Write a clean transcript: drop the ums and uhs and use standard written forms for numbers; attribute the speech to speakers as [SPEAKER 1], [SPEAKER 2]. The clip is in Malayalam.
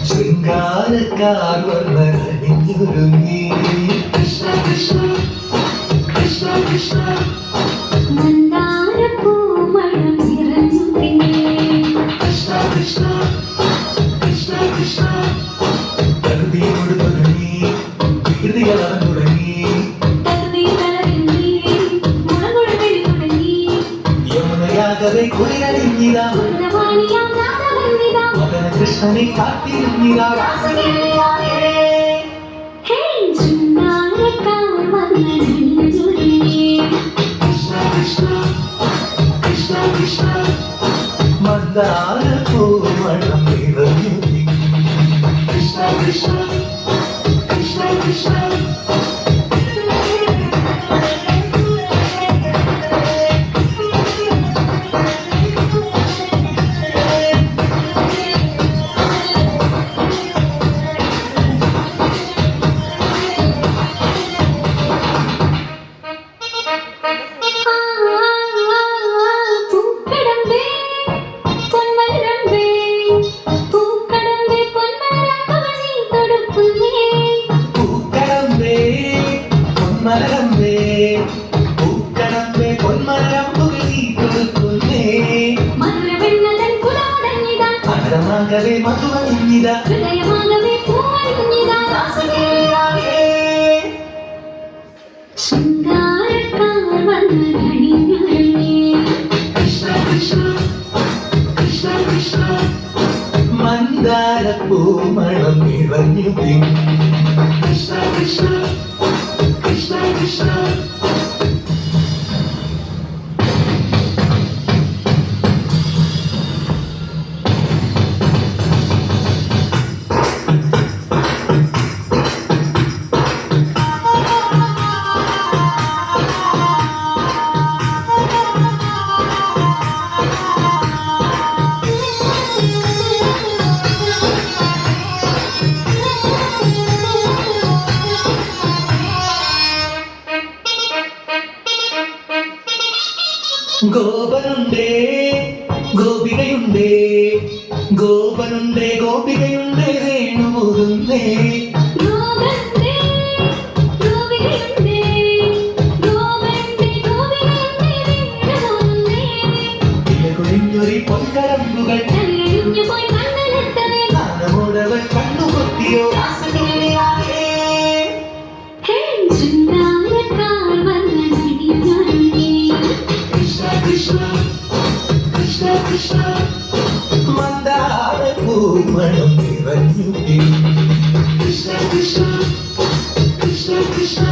[SPEAKER 1] ശൃംഗാരക്കാർ വന്നണിഞ്ഞൊരുങ്ങി കൃഷ്ണ കൃഷ്ണ കൃഷ്ണ കൃഷ്ണ
[SPEAKER 2] മന്ദാരപ്പൂമണം നിറഞ്ഞു തിങ്ങി
[SPEAKER 1] കൃഷ്ണ കൃഷ്ണ കൃഷ്ണ കൃഷ്ണ കരുതിയോട് തുടങ്ങി കീർത്തികളാൻ തുടങ്ങി യമുനയാകവെ കുളിരണിഞ്ഞിതാ മകന കൃഷ്ണനെ കാത്തിരുന്നിതാ കൃഷ്ണ കൃഷ്ണ കൃഷ്ണ കൃഷ്ണ മന്ദാരപ്പൂമണം നിറഞ്ഞു കൃഷ്ണ കൃഷ്ണ കൃഷ്ണ കൃഷ്ണ മലരമ്പേ പൂക്കടമ്പേ പൊന്മലരമ്പുകൾ നീ കൊടുക്കുന്നേ മകരമാകവേ മധുവണിഞ്ഞിതാ കൃഷ്ണ കൃഷ്ണ കൃഷ്ണ കൃഷ്ണ മന്ദാരപ്പൂമണം നിറഞ്ഞു കൃഷ്ണ കൃഷ്ണ കൃഷ്ണ കൃഷ്ണ ഗോപനുണ്ടേ ഗോപികയുണ്ടേ ഗോപനുണ്ടേ ഗോപികയുണ്ടേ വേണുമുരുന്നേ ഇലകുഴിഞ്ഞൊരി പൊൻകരമ്പുകൾ നാണമോടവൻ കണ്ണുകൊത്തിയോ കൃഷ്ണ കൃഷ്ണ കൃഷ്ണ മന്ദാരപ്പൂമണം നിറഞ്ഞു കൃഷ്ണ കൃഷ്ണ കൃഷ്ണ കൃഷ്ണ